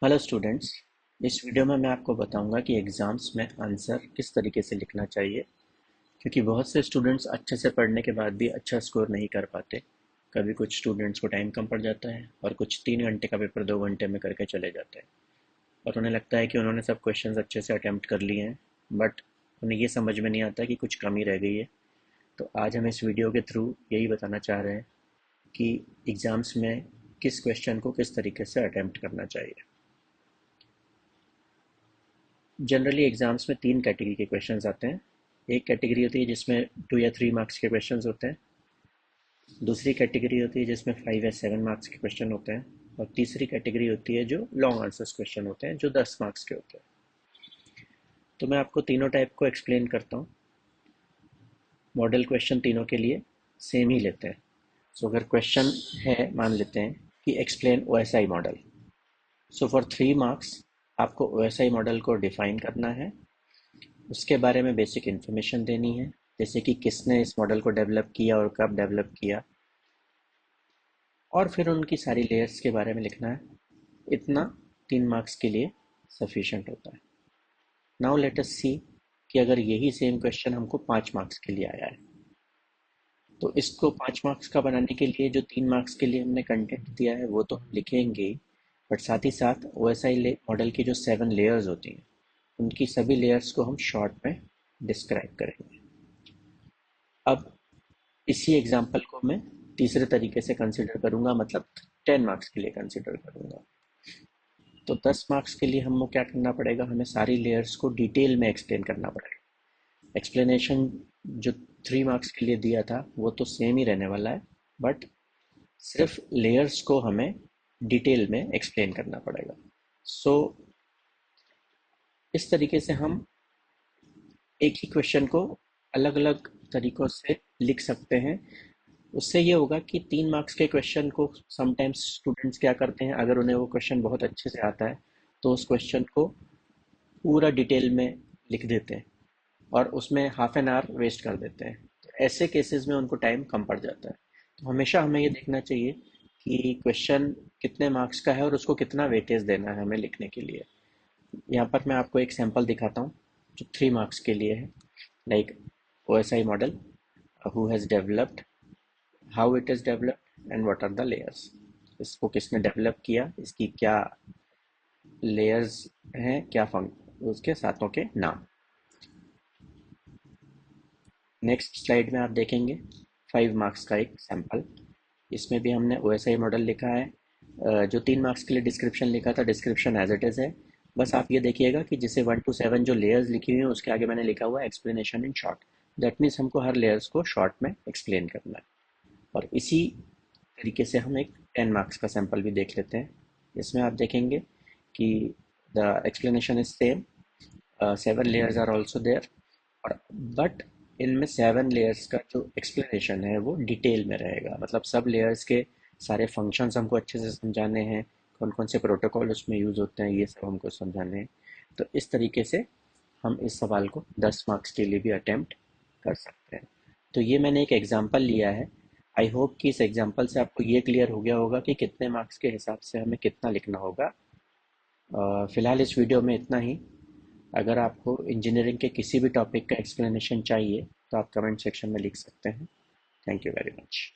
Hello students. इस video में मैं आपको बताऊंगा कि एग्ज़ाम्स में आंसर किस तरीके से लिखना चाहिए, क्योंकि बहुत से स्टूडेंट्स अच्छे से पढ़ने के बाद भी अच्छा स्कोर नहीं कर पाते। कभी कुछ स्टूडेंट्स को टाइम कम पड़ जाता है और कुछ 3 घंटे का पेपर 2 घंटे में करके चले जाते हैं और उन्हें लगता है कि उन्होंने सब क्वेश्चंस अच्छे से अटैम्प्ट कर लिए हैं, बट उन्हें ये समझ में नहीं आता कि कुछ कमी रह गई है। तो आज हम इस वीडियो के थ्रू यही बताना चाह रहे हैं कि एग्ज़ाम्स में किस क्वेश्चन को किस तरीके से अटैम्प्ट करना चाहिए। जनरली एग्ज़ाम्स में 3 कैटेगरी के क्वेश्चंस आते हैं। एक कैटेगरी होती है जिसमें 2 या 3 मार्क्स के क्वेश्चंस होते हैं। दूसरी कैटेगरी होती है जिसमें 5 या 7 मार्क्स के क्वेश्चन होते हैं। और तीसरी कैटेगरी होती है जो लॉन्ग आंसर्स क्वेश्चन होते हैं, जो 10 मार्क्स के होते हैं। तो मैं आपको तीनों टाइप को एक्सप्लेन करता हूँ। मॉडल क्वेश्चन तीनों के लिए सेम ही लेते हैं। सो अगर क्वेश्चन है, मान लेते हैं कि explain OSI model. So for 3 marks आपको OSI मॉडल को डिफाइन करना है, उसके बारे में बेसिक इन्फॉर्मेशन देनी है, जैसे कि किसने इस मॉडल को डेवलप किया और कब डेवलप किया, और फिर उनकी सारी लेयर्स के बारे में लिखना है। इतना 3 मार्क्स के लिए सफिशेंट होता है। नाउ लेट अस सी कि अगर यही सेम क्वेश्चन हमको 5 मार्क्स के लिए आया है, तो इसको 5 मार्क्स का बनाने के लिए जो 3 मार्क्स के लिए हमने कंटेंट दिया है वो तो हम लिखेंगे ही, बट साथ ही साथ OSI मॉडल की जो 7 लेयर्स होती हैं उनकी सभी लेयर्स को हम शॉर्ट में डिस्क्राइब करेंगे। अब इसी एग्जाम्पल को मैं तीसरे तरीके से कंसिडर करूँगा, मतलब 10 मार्क्स के लिए कंसिडर करूँगा। तो 10 मार्क्स के लिए हमको क्या करना पड़ेगा, हमें सारी लेयर्स को डिटेल में एक्सप्लेन करना पड़ेगा। एक्सप्लेनेशन जो 3 मार्क्स के लिए दिया था वो तो सेम ही रहने वाला है, बट सिर्फ लेयर्स को हमें डिटेल में एक्सप्लेन करना पड़ेगा। सो इस तरीके से हम एक ही क्वेश्चन को अलग अलग तरीक़ों से लिख सकते हैं। उससे ये होगा कि 3 मार्क्स के क्वेश्चन को समटाइम्स स्टूडेंट्स क्या करते हैं, अगर उन्हें वो क्वेश्चन बहुत अच्छे से आता है तो उस क्वेश्चन को पूरा डिटेल में लिख देते हैं और उसमें हाफ एन आवर वेस्ट कर देते हैं। तो ऐसे केसेस में उनको टाइम कम पड़ जाता है। तो हमेशा हमें ये देखना चाहिए कि क्वेश्चन कितने मार्क्स का है और उसको कितना वेटेज देना है हमें लिखने के लिए। यहाँ पर मैं आपको एक सैम्पल दिखाता हूँ जो 3 मार्क्स के लिए है। Like OSI model, who has developed, how it is developed and what are the layers. इसको किसने डेवलप किया, इसकी क्या लेयर्स हैं, क्या फंक उसके साथों के नाम। नेक्स्ट स्लाइड में आप देखेंगे 5 मार्क्स का एक सैम्पल। इसमें भी हमने OSI मॉडल लिखा है। जो 3 मार्क्स के लिए डिस्क्रिप्शन लिखा था, डिस्क्रिप्शन एज इट इज़ है। बस आप ये देखिएगा कि जैसे 1 to 7 जो लेयर्स लिखी हुई हैं उसके आगे मैंने लिखा हुआ है explanation in short. That means हमको हर लेयर्स को शॉर्ट में एक्सप्लेन करना है। और इसी तरीके से हम एक 10 मार्क्स का सैम्पल भी देख लेते हैं। इसमें आप देखेंगे कि the explanation is same, 7 layers are also there, और बट इनमें 7 लेयर्स का जो एक्सप्लेनेशन है वो डिटेल में रहेगा। मतलब सब लेयर्स के सारे फंक्शंस हमको अच्छे से समझाने हैं, कौन कौन से प्रोटोकॉल उसमें यूज़ होते हैं ये सब हमको समझाने हैं। तो इस तरीके से हम इस सवाल को 10 मार्क्स के लिए भी अटेम्प्ट कर सकते हैं। तो ये मैंने एक एग्जांपल लिया है। आई होप कि इस एग्जांपल से आपको ये क्लियर हो गया होगा कि कितने मार्क्स के हिसाब से हमें कितना लिखना होगा। फ़िलहाल इस वीडियो में इतना ही। अगर आपको इंजीनियरिंग के किसी भी टॉपिक का एक्सप्लेनेशन चाहिए तो आप कमेंट सेक्शन में लिख सकते हैं। Thank you very much.